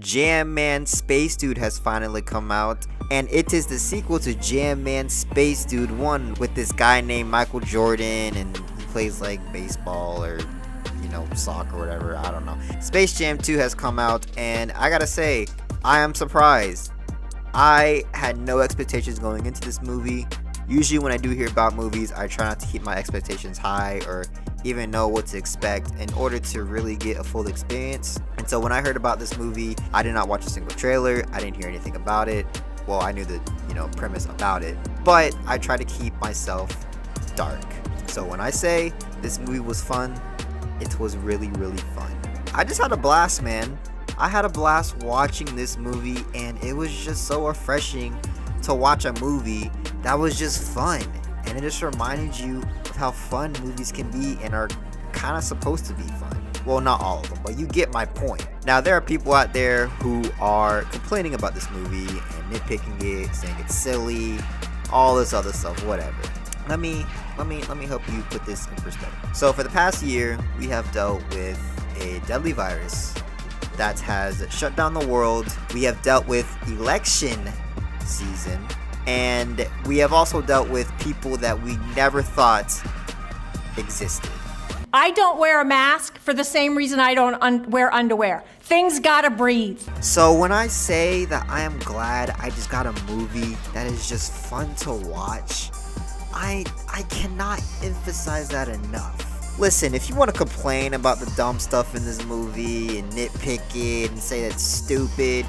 Jam Man Space Dude has finally come out, and it is the sequel to Jam Man Space Dude 1 with this guy named Michael Jordan, and he plays like baseball or soccer or whatever, I don't know. Space Jam 2 has come out, and I gotta say, I am surprised. I had no expectations going into this movie. Usually when I do hear about movies, I try not to keep my expectations high or even know what to expect in order to really get a full experience. And so when I heard about this movie, I did not watch a single trailer. I didn't hear anything about it. Well, I knew the premise about it, but I try to keep myself dark. So when I say this movie was fun, it was really, really fun. I just had a blast, man. I had a blast watching this movie, and it was just so refreshing to watch a movie that was just fun. And it just reminded you of how fun movies can be and are kind of supposed to be fun. Well, not all of them, but you get my point. Now, there are people out there who are complaining about this movie and nitpicking it, saying it's silly, all this other stuff, whatever. Let me help you put this in perspective. So for the past year, we have dealt with a deadly virus that has shut down the world. We have dealt with election season, and we have also dealt with people that we never thought existed. I don't wear a mask for the same reason I don't wear underwear. Things gotta breathe. So when I say that I am glad I just got a movie that is just fun to watch, I cannot emphasize that enough. Listen, if you want to complain about the dumb stuff in this movie and nitpick it and say that's stupid,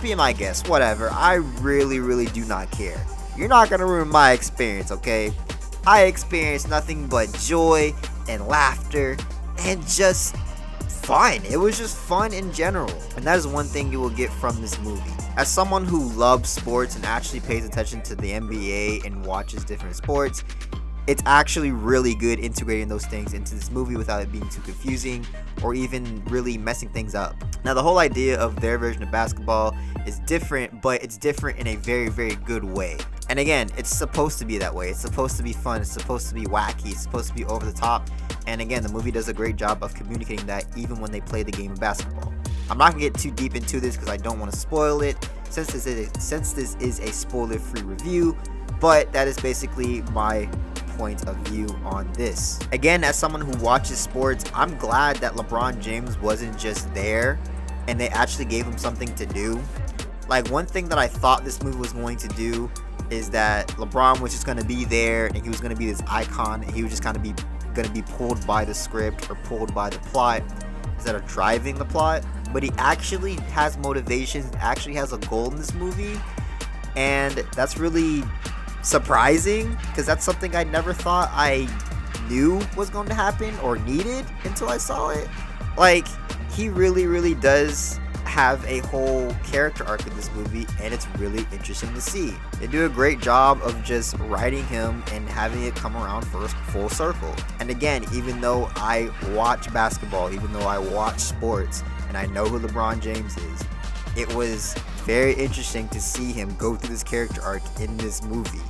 be my guest, whatever. I really, really do not care. You're not going to ruin my experience, okay? I experienced nothing but joy and laughter and just fun. It was just fun in general. And that is one thing you will get from this movie. As someone who loves sports and actually pays attention to the NBA and watches different sports, it's actually really good integrating those things into this movie without it being too confusing or even really messing things up. Now, the whole idea of their version of basketball is different, but it's different in a very, very good way. And again, it's supposed to be that way. It's supposed to be fun. It's supposed to be wacky. It's supposed to be over the top. And again, the movie does a great job of communicating that even when they play the game of basketball. I'm not going to get too deep into this because I don't want to spoil it since this is a spoiler-free review, but that is basically my point of view on this. Again, as someone who watches sports, I'm glad that LeBron James wasn't just there and they actually gave him something to do. Like, one thing that I thought this movie was going to do is that LeBron was just going to be there and he was going to be this icon and he was just kind of going to be pulled by the script or pulled by the plot instead of driving the plot. But he actually has motivations and actually has a goal in this movie, and that's really surprising because that's something I never thought I knew was going to happen or needed until I saw it. Like, he really, really does have a whole character arc in this movie, and it's really interesting to see. They do a great job of just writing him and having it come around first full circle. And again, even though I watch basketball, even though I watch sports, and I know who LeBron James is, it was very interesting to see him go through this character arc in this movie.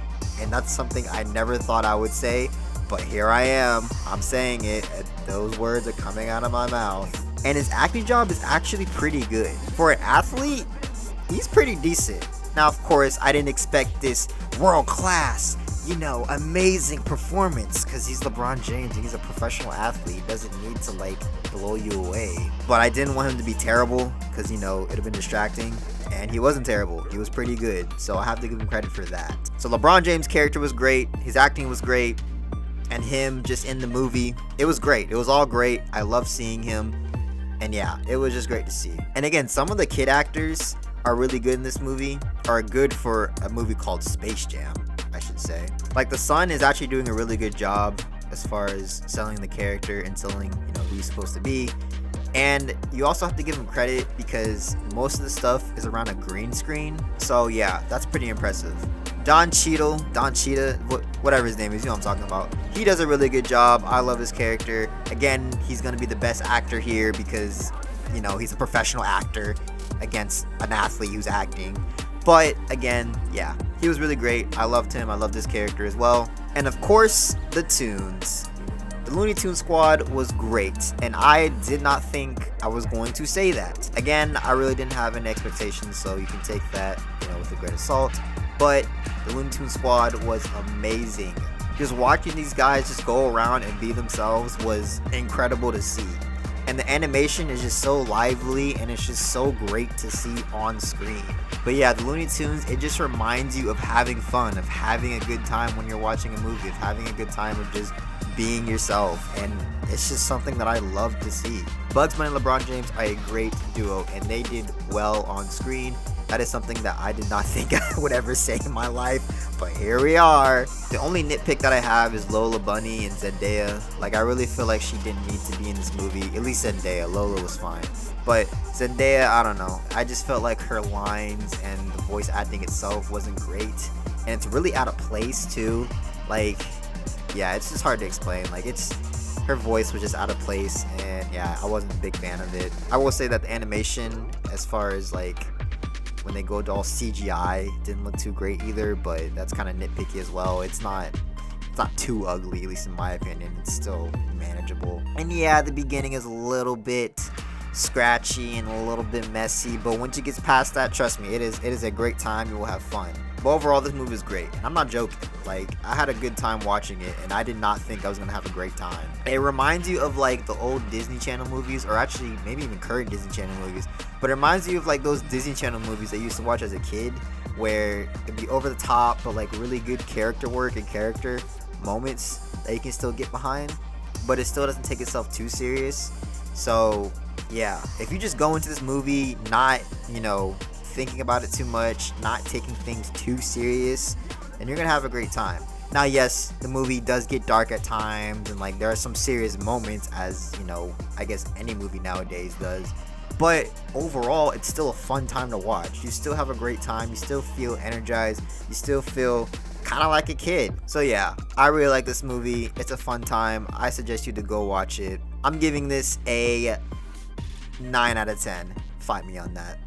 And that's something I never thought I would say, but here I am. I'm saying it, and those words are coming out of my mouth. And his acting job is actually pretty good. For an athlete, he's pretty decent. Now, of course, I didn't expect this world-class, amazing performance because he's LeBron James and he's a professional athlete. He doesn't need to, blow you away. But I didn't want him to be terrible because, it'd have been distracting. And he wasn't terrible. He was pretty good. So I have to give him credit for that. So LeBron James' character was great. His acting was great. And him just in the movie, it was great. It was all great. I love seeing him. And yeah, it was just great to see. And again, some of the kid actors are really good in this movie, are good for a movie called Space Jam, I should say. Like, the son is actually doing a really good job as far as selling the character and selling, who he's supposed to be. And you also have to give him credit because most of the stuff is around a green screen. So yeah, that's pretty impressive. Don Cheadle, whatever his name is, you know what I'm talking about. He does a really good job. I love his character. Again, he's going to be the best actor here because, he's a professional actor against an athlete who's acting. But again, yeah, he was really great. I loved him. I loved his character as well. And of course, the tunes. The The Looney Tunes Squad was great, and I did not think I was going to say that. Again, I really didn't have any expectations, so you can take that, with a grain of salt. But the Looney Tunes Squad was amazing. Just watching these guys just go around and be themselves was incredible to see. And the animation is just so lively, and it's just so great to see on screen. But yeah, the Looney Tunes, it just reminds you of having fun, of having a good time when you're watching a movie, of having a good time of just being yourself. And it's just something that I love to see. Bugs Bunny and LeBron James are a great duo, and they did well on screen. That is something that I did not think I would ever say in my life, but here we are. The only nitpick that I have is Lola Bunny and Zendaya. Like, I really feel like she didn't need to be in this movie. At least Zendaya. Lola was fine. But Zendaya, I don't know. I just felt like her lines and the voice acting itself wasn't great. And it's really out of place, too. Like, yeah, it's just hard to explain. Like, her voice was just out of place, and yeah, I wasn't a big fan of it. I will say that the animation, as far as like when they go to all CGI, didn't look too great either, but that's kind of nitpicky as well. It's not too ugly, at least in my opinion. It's still manageable. And yeah, the beginning is a little bit scratchy and a little bit messy, but once it gets past that, trust me, it is a great time. You will have fun. But overall, this movie is great, and I'm not joking. Like, I had a good time watching it, and I did not think I was gonna have a great time. It reminds you of like the old Disney Channel movies, or actually maybe even current Disney Channel movies, but it reminds you of like those Disney Channel movies that you used to watch as a kid, where it'd be over the top, but like really good character work and character moments that you can still get behind, but it still doesn't take itself too serious. So yeah, if you just go into this movie not, thinking about it too much, not taking things too serious, and you're gonna have a great time. Now, yes, the movie does get dark at times, and like there are some serious moments, as I guess any movie nowadays does. But overall, it's still a fun time to watch. You still have a great time. You still feel energized. You still feel kind of like a kid. So yeah, I really like this movie. It's a fun time. I suggest you to go watch it. I'm giving this a 9 out of 10. Fight me on that.